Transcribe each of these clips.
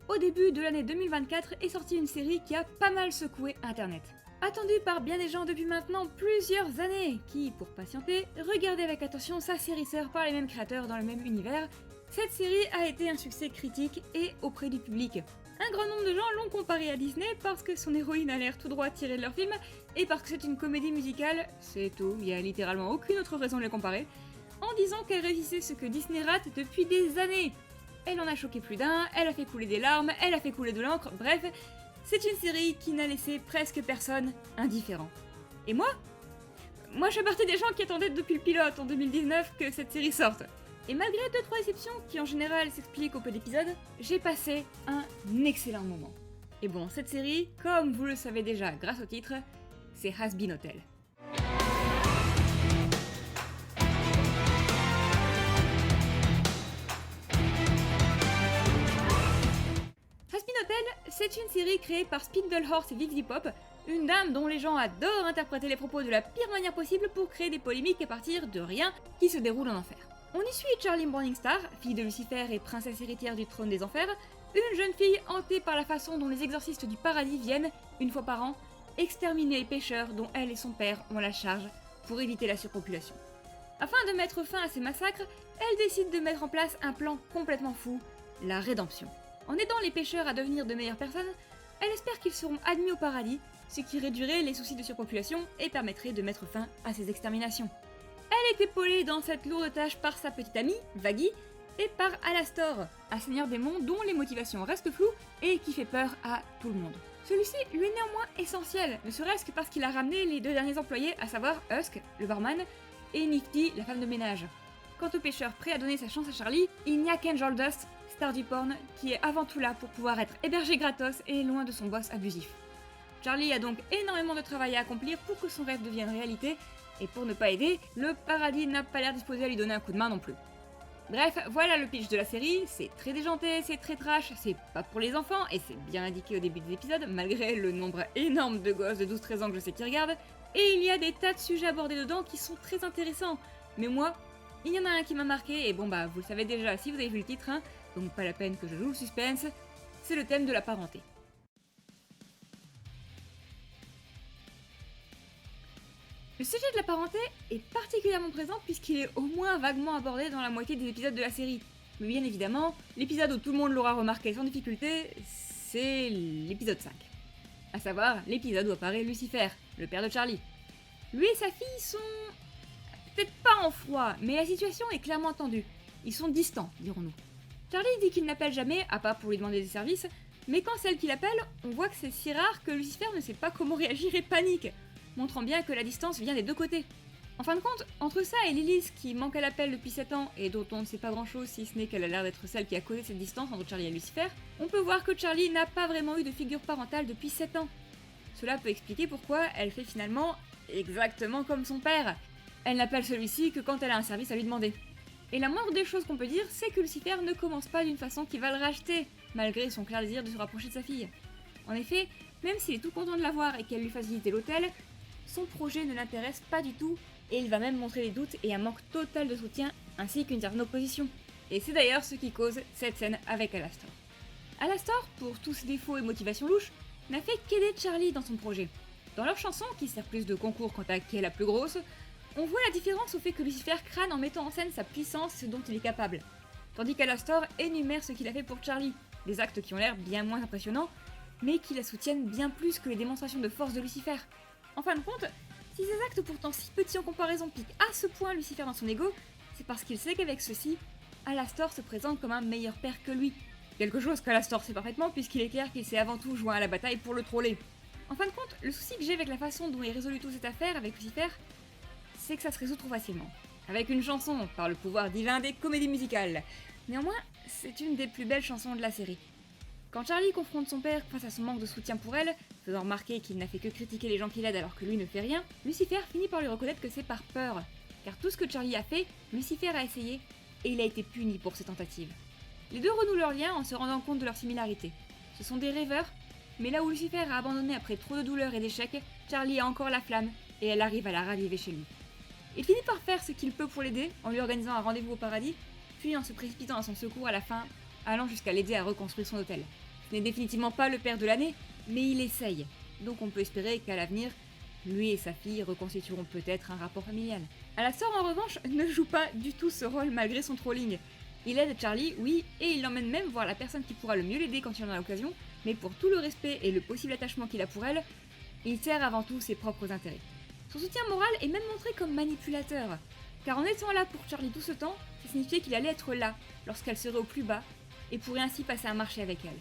au début de l'année 2024 est sortie une série qui a pas mal secoué internet. Attendue par bien des gens depuis maintenant plusieurs années, qui, pour patienter, regardaient avec attention sa série sœur par les mêmes créateurs dans le même univers, cette série a été un succès critique et auprès du public. Un grand nombre de gens l'ont comparée à Disney parce que son héroïne a l'air tout droit tirée de leur film, et parce que c'est une comédie musicale, c'est tout, il y a littéralement aucune autre raison de les comparer, en disant qu'elle réussissait ce que Disney rate depuis des années. Elle en a choqué plus d'un, elle a fait couler des larmes, elle a fait couler de l'encre, bref, c'est une série qui n'a laissé presque personne indifférent. Et moi je fais partie des gens qui attendaient depuis le pilote en 2019 que cette série sorte. Et malgré 2-3 exceptions qui en général s'expliquent au peu d'épisodes, j'ai passé un excellent moment. Et bon, cette série, comme vous le savez déjà grâce au titre, c'est Has Been Hotel. Has Been Hotel, c'est une série créée par Spindlehorse et Vixie Pop, une dame dont les gens adorent interpréter les propos de la pire manière possible pour créer des polémiques à partir de rien qui se déroule en enfer. On y suit Charlie Morningstar, fille de Lucifer et princesse héritière du trône des enfers, une jeune fille hantée par la façon dont les exorcistes du paradis viennent, une fois par an, exterminer les pécheurs dont elle et son père ont la charge pour éviter la surpopulation. Afin de mettre fin à ces massacres, elle décide de mettre en place un plan complètement fou, la rédemption. En aidant les pécheurs à devenir de meilleures personnes, elle espère qu'ils seront admis au paradis, ce qui réduirait les soucis de surpopulation et permettrait de mettre fin à ces exterminations. Elle est épaulée dans cette lourde tâche par sa petite amie, Vaggie, et par Alastor, un seigneur démon dont les motivations restent floues et qui fait peur à tout le monde. Celui-ci lui est néanmoins essentiel, ne serait-ce que parce qu'il a ramené les 2 derniers employés, à savoir Husk, le barman, et Nifty, la femme de ménage. Quant au pêcheur prêt à donner sa chance à Charlie, il n'y a qu'Angel Dust, star du porn, qui est avant tout là pour pouvoir être hébergé gratos et loin de son boss abusif. Charlie a donc énormément de travail à accomplir pour que son rêve devienne réalité, et pour ne pas aider, le paradis n'a pas l'air disposé à lui donner un coup de main non plus. Bref, voilà le pitch de la série, c'est très déjanté, c'est très trash, c'est pas pour les enfants, et c'est bien indiqué au début des épisodes, malgré le nombre énorme de gosses de 12-13 ans que je sais qui regardent, et il y a des tas de sujets abordés dedans qui sont très intéressants. Mais moi, il y en a un qui m'a marqué, et bon bah vous le savez déjà si vous avez vu le titre, hein, donc pas la peine que je joue le suspense, c'est le thème de la parenté. Le sujet de la parenté est particulièrement présent puisqu'il est au moins vaguement abordé dans la moitié des épisodes de la série. Mais bien évidemment, l'épisode où tout le monde l'aura remarqué sans difficulté, c'est l'épisode 5. À savoir, l'épisode où apparaît Lucifer, le père de Charlie. Lui et sa fille sont... peut-être pas en froid, mais la situation est clairement tendue. Ils sont distants, dirons-nous. Charlie dit qu'il n'appelle jamais, à part pour lui demander des services, mais quand c'est elle qui l'appelle, on voit que c'est si rare que Lucifer ne sait pas comment réagir et panique, montrant bien que la distance vient des 2 côtés. En fin de compte, entre ça et Lilith qui manque à l'appel depuis 7 ans et dont on ne sait pas grand chose si ce n'est qu'elle a l'air d'être celle qui a causé cette distance entre Charlie et Lucifer, on peut voir que Charlie n'a pas vraiment eu de figure parentale depuis 7 ans. Cela peut expliquer pourquoi elle fait finalement exactement comme son père. Elle n'appelle celui-ci que quand elle a un service à lui demander. Et la moindre des choses qu'on peut dire, c'est que Lucifer ne commence pas d'une façon qui va le racheter, malgré son clair désir de se rapprocher de sa fille. En effet, même s'il est tout content de la voir et qu'elle lui fasse visiter l'hôtel, son projet ne l'intéresse pas du tout, et il va même montrer des doutes et un manque total de soutien, ainsi qu'une certaine opposition. Et c'est d'ailleurs ce qui cause cette scène avec Alastor. Alastor, pour tous ses défauts et motivations louches, n'a fait qu'aider Charlie dans son projet. Dans leur chanson, qui sert plus de concours quant à qui est la plus grosse, on voit la différence au fait que Lucifer crâne en mettant en scène sa puissance et ce dont il est capable, tandis qu'Alastor énumère ce qu'il a fait pour Charlie, des actes qui ont l'air bien moins impressionnants, mais qui la soutiennent bien plus que les démonstrations de force de Lucifer. En fin de compte, si ces actes pourtant si petits en comparaison piquent à ce point Lucifer dans son ego, c'est parce qu'il sait qu'avec ceci, Alastor se présente comme un meilleur père que lui. Quelque chose qu'Alastor sait parfaitement puisqu'il est clair qu'il s'est avant tout joint à la bataille pour le troller. En fin de compte, le souci que j'ai avec la façon dont est résolue toute cette affaire avec Lucifer, c'est que ça se résout trop facilement. Avec une chanson, par le pouvoir divin des comédies musicales. Néanmoins, c'est une des plus belles chansons de la série. Quand Charlie confronte son père face à son manque de soutien pour elle, faisant remarquer qu'il n'a fait que critiquer les gens qu'il aide alors que lui ne fait rien, Lucifer finit par lui reconnaître que c'est par peur. Car tout ce que Charlie a fait, Lucifer a essayé, et il a été puni pour ses tentatives. Les deux renouent leur lien en se rendant compte de leur similarité. Ce sont des rêveurs, mais là où Lucifer a abandonné après trop de douleurs et d'échecs, Charlie a encore la flamme, et elle arrive à la raviver chez lui. Il finit par faire ce qu'il peut pour l'aider, en lui organisant un rendez-vous au paradis, puis en se précipitant à son secours à la fin, allant jusqu'à l'aider à reconstruire son hôtel. Ce n'est définitivement pas le père de l'année, mais il essaye. Donc on peut espérer qu'à l'avenir, lui et sa fille reconstitueront peut-être un rapport familial. Alastor en revanche ne joue pas du tout ce rôle malgré son trolling. Il aide Charlie, oui, et il l'emmène même voir la personne qui pourra le mieux l'aider quand il en a l'occasion, mais pour tout le respect et le possible attachement qu'il a pour elle, il sert avant tout ses propres intérêts. Son soutien moral est même montré comme manipulateur, car en étant là pour Charlie tout ce temps, ça signifiait qu'il allait être là lorsqu'elle serait au plus bas, et pourrait ainsi passer un marché avec elle.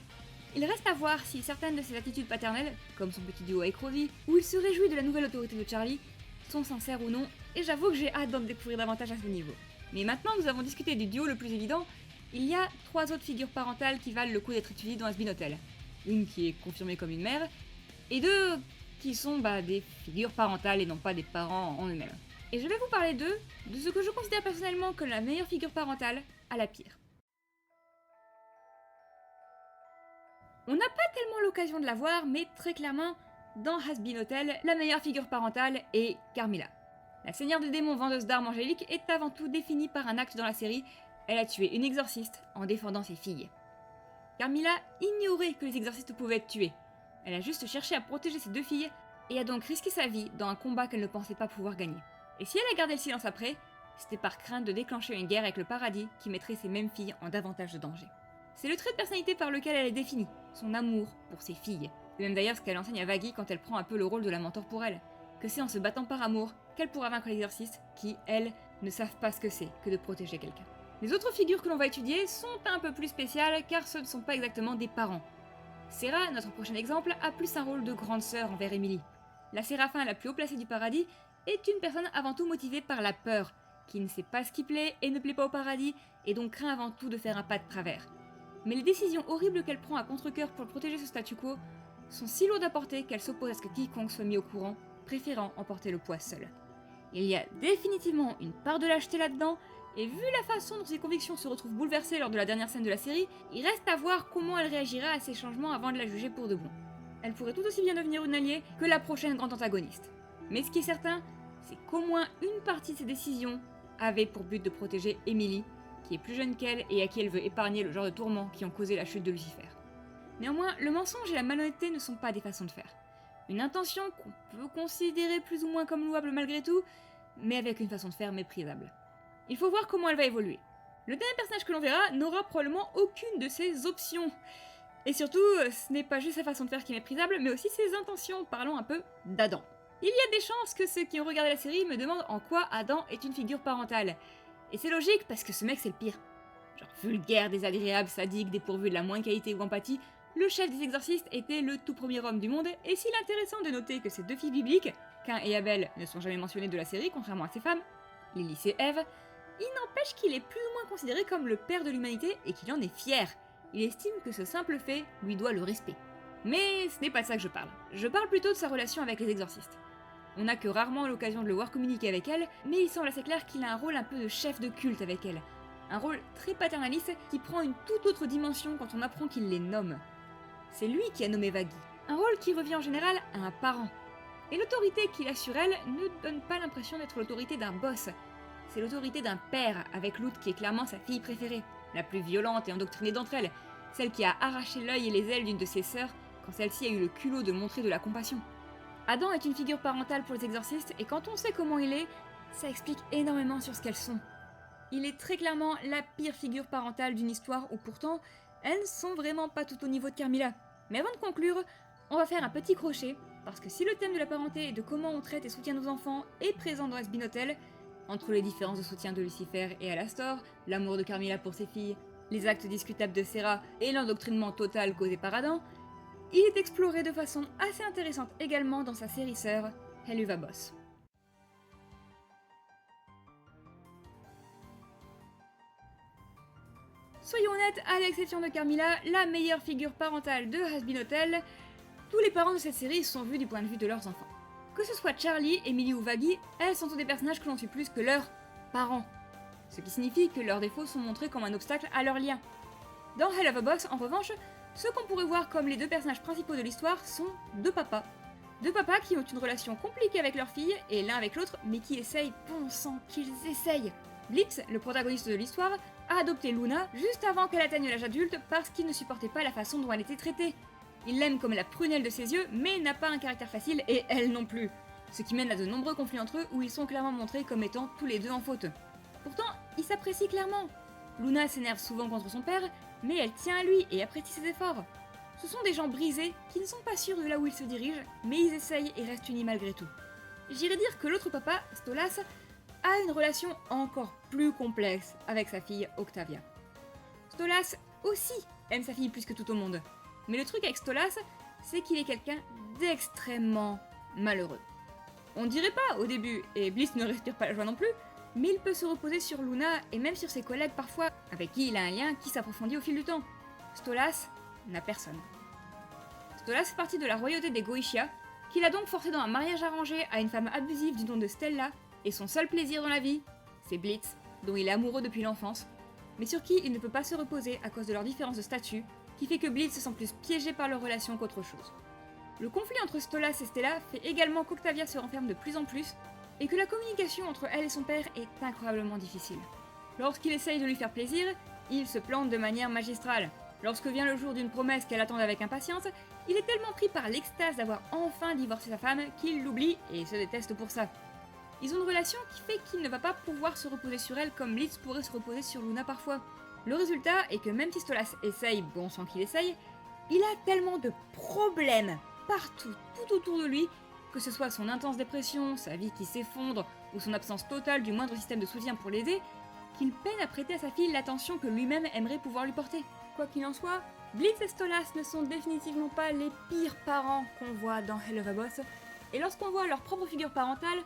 Il reste à voir si certaines de ses attitudes paternelles, comme son petit duo avec Rosie, où il se réjouit de la nouvelle autorité de Charlie, sont sincères ou non, et j'avoue que j'ai hâte d'en découvrir davantage à ce niveau. Mais maintenant que nous avons discuté du duo le plus évident, il y a 3 autres figures parentales qui valent le coup d'être étudiées dans Has Been Hotel. Une qui est confirmée comme une mère, et 2 qui sont des figures parentales et non pas des parents en eux-mêmes. Et je vais vous parler d'eux, de ce que je considère personnellement comme la meilleure figure parentale à la pire. On n'a pas tellement l'occasion de la voir, mais très clairement, dans Has Been Hotel, la meilleure figure parentale est Carmilla. La seigneur des démons vendeuse d'armes angéliques est avant tout définie par un acte dans la série, elle a tué une exorciste en défendant ses filles. Carmilla ignorait que les exorcistes pouvaient être tués. Elle a juste cherché à protéger ses 2 filles, et a donc risqué sa vie dans un combat qu'elle ne pensait pas pouvoir gagner. Et si elle a gardé le silence après, c'était par crainte de déclencher une guerre avec le paradis qui mettrait ces mêmes filles en davantage de danger. C'est le trait de personnalité par lequel elle est définie, son amour pour ses filles. C'est même d'ailleurs ce qu'elle enseigne à Vaggie quand elle prend un peu le rôle de la mentor pour elle. Que c'est en se battant par amour qu'elle pourra vaincre les exorcistes qui, elles, ne savent pas ce que c'est que de protéger quelqu'un. Les autres figures que l'on va étudier sont un peu plus spéciales car ce ne sont pas exactement des parents. Sera, notre prochain exemple, a plus un rôle de grande sœur envers Emily. La séraphin la plus haut placée du paradis est une personne avant tout motivée par la peur, qui ne sait pas ce qui plaît et ne plaît pas au paradis, et donc craint avant tout de faire un pas de travers. Mais les décisions horribles qu'elle prend à contre-cœur pour protéger ce statu quo sont si lourdes à porter qu'elle s'oppose à ce que quiconque soit mis au courant, préférant emporter le poids seule. Il y a définitivement une part de lâcheté là-dedans, et vu la façon dont ses convictions se retrouvent bouleversées lors de la dernière scène de la série, il reste à voir comment elle réagira à ces changements avant de la juger pour de bon. Elle pourrait tout aussi bien devenir une alliée que la prochaine grande antagoniste. Mais ce qui est certain, c'est qu'au moins une partie de ses décisions avait pour but de protéger Emily, qui est plus jeune qu'elle et à qui elle veut épargner le genre de tourments qui ont causé la chute de Lucifer. Néanmoins, le mensonge et la malhonnêteté ne sont pas des façons de faire. Une intention qu'on peut considérer plus ou moins comme louable malgré tout, mais avec une façon de faire méprisable. Il faut voir comment elle va évoluer. Le dernier personnage que l'on verra n'aura probablement aucune de ces options. Et surtout, ce n'est pas juste sa façon de faire qui est méprisable, mais aussi ses intentions, parlons un peu d'Adam. Il y a des chances que ceux qui ont regardé la série me demandent en quoi Adam est une figure parentale. Et c'est logique parce que ce mec c'est le pire. Genre vulgaire, désagréable, sadique, dépourvu de la moindre qualité ou empathie, le chef des exorcistes était le tout premier homme du monde, et s'il est intéressant de noter que ces 2 filles bibliques, Cain et Abel, ne sont jamais mentionnées de la série, contrairement à ses femmes, Lilith et Ève, il n'empêche qu'il est plus ou moins considéré comme le père de l'humanité et qu'il en est fier. Il estime que ce simple fait lui doit le respect. Mais ce n'est pas de ça que je parle. Je parle plutôt de sa relation avec les exorcistes. On n'a que rarement l'occasion de le voir communiquer avec elle, mais il semble assez clair qu'il a un rôle un peu de chef de culte avec elle. Un rôle très paternaliste qui prend une toute autre dimension quand on apprend qu'il les nomme. C'est lui qui a nommé Vaggie. Un rôle qui revient en général à un parent. Et l'autorité qu'il a sur elle ne donne pas l'impression d'être l'autorité d'un boss. C'est l'autorité d'un père, avec Lute qui est clairement sa fille préférée, la plus violente et endoctrinée d'entre elles, celle qui a arraché l'œil et les ailes d'une de ses sœurs quand celle-ci a eu le culot de montrer de la compassion. Adam est une figure parentale pour les exorcistes, et quand on sait comment il est, ça explique énormément sur ce qu'elles sont. Il est très clairement la pire figure parentale d'une histoire où pourtant, elles ne sont vraiment pas tout au niveau de Carmilla. Mais avant de conclure, on va faire un petit crochet, parce que si le thème de la parenté et de comment on traite et soutient nos enfants est présent dans Has Been Hotel, entre les différences de soutien de Lucifer et Alastor, l'amour de Carmilla pour ses filles, les actes discutables de Sera et l'endoctrinement total causé par Adam, il est exploré de façon assez intéressante également dans sa série sœur, Helluva Boss. Soyons honnêtes, à l'exception de Carmilla, la meilleure figure parentale de Has Been Hotel, tous les parents de cette série sont vus du point de vue de leurs enfants. Que ce soit Charlie, Emily ou Vaggie, elles sont tous des personnages que l'on suit plus que leurs parents. Ce qui signifie que leurs défauts sont montrés comme un obstacle à leur lien. Dans Hell of a Box, en revanche, ceux qu'on pourrait voir comme les 2 personnages principaux de l'histoire sont 2 papas. 2 papas qui ont une relation compliquée avec leur fille, et l'un avec l'autre, mais qui essayent, bon sang, qu'ils essayent. Blitz, le protagoniste de l'histoire, a adopté Luna juste avant qu'elle atteigne l'âge adulte parce qu'il ne supportait pas la façon dont elle était traitée. Il l'aime comme la prunelle de ses yeux, mais n'a pas un caractère facile et elle non plus. Ce qui mène à de nombreux conflits entre eux où ils sont clairement montrés comme étant tous les deux en faute. Pourtant, ils s'apprécient clairement. Luna s'énerve souvent contre son père, mais elle tient à lui et apprécie ses efforts. Ce sont des gens brisés qui ne sont pas sûrs de là où ils se dirigent, mais ils essayent et restent unis malgré tout. J'irais dire que l'autre papa, Stolas, a une relation encore plus complexe avec sa fille Octavia. Stolas aussi aime sa fille plus que tout au monde. Mais le truc avec Stolas, c'est qu'il est quelqu'un d'extrêmement malheureux. On dirait pas au début, et Bliss ne respire pas la joie non plus, mais il peut se reposer sur Luna et même sur ses collègues parfois, avec qui il a un lien qui s'approfondit au fil du temps. Stolas n'a personne. Stolas fait partie de la royauté des Goetia, qu'il a donc forcé dans un mariage arrangé à une femme abusive du nom de Stella, et son seul plaisir dans la vie, c'est Blitz, dont il est amoureux depuis l'enfance, mais sur qui il ne peut pas se reposer à cause de leur différence de statut, qui fait que Blitz se sent plus piégé par leur relation qu'autre chose. Le conflit entre Stolas et Stella fait également qu'Octavia se renferme de plus en plus, et que la communication entre elle et son père est incroyablement difficile. Lorsqu'il essaye de lui faire plaisir, il se plante de manière magistrale. Lorsque vient le jour d'une promesse qu'elle attend avec impatience, il est tellement pris par l'extase d'avoir enfin divorcé sa femme qu'il l'oublie et se déteste pour ça. Ils ont une relation qui fait qu'il ne va pas pouvoir se reposer sur elle comme Blitz pourrait se reposer sur Luna parfois. Le résultat est que même si Stolas essaye, bon sang qu'il essaye, il a tellement de problèmes partout, tout autour de lui, que ce soit son intense dépression, sa vie qui s'effondre ou son absence totale du moindre système de soutien pour l'aider, qu'il peine à prêter à sa fille l'attention que lui-même aimerait pouvoir lui porter. Quoi qu'il en soit, Blitz et Stolas ne sont définitivement pas les pires parents qu'on voit dans Hell of a Boss, et lorsqu'on voit leur propre figure parentale,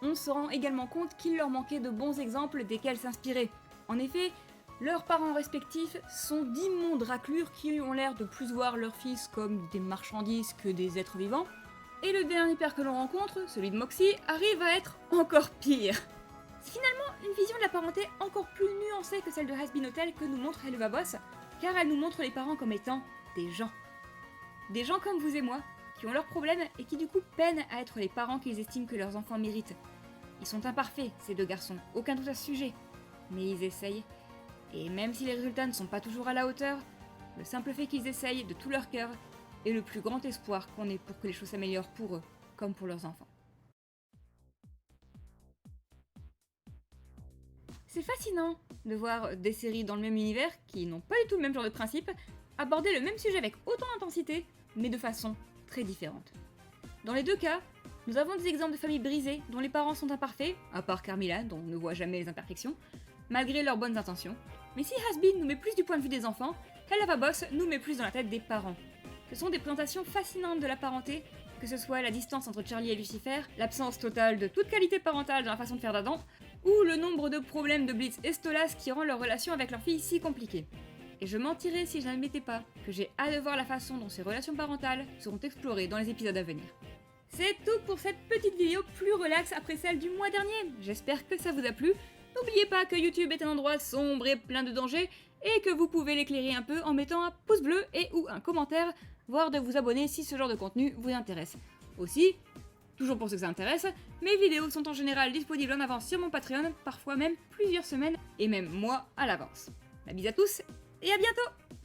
on se rend également compte qu'il leur manquait de bons exemples desquels s'inspirer. En effet, leurs parents respectifs sont d'immondes raclures qui ont l'air de plus voir leurs fils comme des marchandises que des êtres vivants, et le dernier père que l'on rencontre, celui de Moxie, arrive à être encore pire. C'est finalement une vision de la parenté encore plus nuancée que celle de Has Been Hotel que nous montre Hell of a Boss, car elle nous montre les parents comme étant des gens. Des gens comme vous et moi, qui ont leurs problèmes et qui du coup peinent à être les parents qu'ils estiment que leurs enfants méritent. Ils sont imparfaits, ces deux garçons, aucun doute à ce sujet. Mais ils essayent, et même si les résultats ne sont pas toujours à la hauteur, le simple fait qu'ils essayent de tout leur cœur est le plus grand espoir qu'on ait pour que les choses s'améliorent pour eux, comme pour leurs enfants. C'est fascinant de voir des séries dans le même univers, qui n'ont pas du tout le même genre de principe, aborder le même sujet avec autant d'intensité, mais de façon très différente. Dans les deux cas, nous avons des exemples de familles brisées dont les parents sont imparfaits, à part Carmilla dont on ne voit jamais les imperfections, malgré leurs bonnes intentions. Mais si Has Been nous met plus du point de vue des enfants, Hell of a Boss nous met plus dans la tête des parents. Ce sont des présentations fascinantes de la parenté, que ce soit la distance entre Charlie et Lucifer, l'absence totale de toute qualité parentale dans la façon de faire d'Adam, ou le nombre de problèmes de Blitz et Stolas qui rend leur relation avec leur fille si compliquée. Et je mentirais si je n'admettais pas que j'ai hâte de voir la façon dont ces relations parentales seront explorées dans les épisodes à venir. C'est tout pour cette petite vidéo plus relaxe après celle du mois dernier. J'espère que ça vous a plu. N'oubliez pas que YouTube est un endroit sombre et plein de dangers, et que vous pouvez l'éclairer un peu en mettant un pouce bleu et ou un commentaire, voire de vous abonner si ce genre de contenu vous intéresse. Aussi, toujours pour ceux que ça intéresse, mes vidéos sont en général disponibles en avance sur mon Patreon, parfois même plusieurs semaines, et même mois à l'avance. La bise à tous, et à bientôt!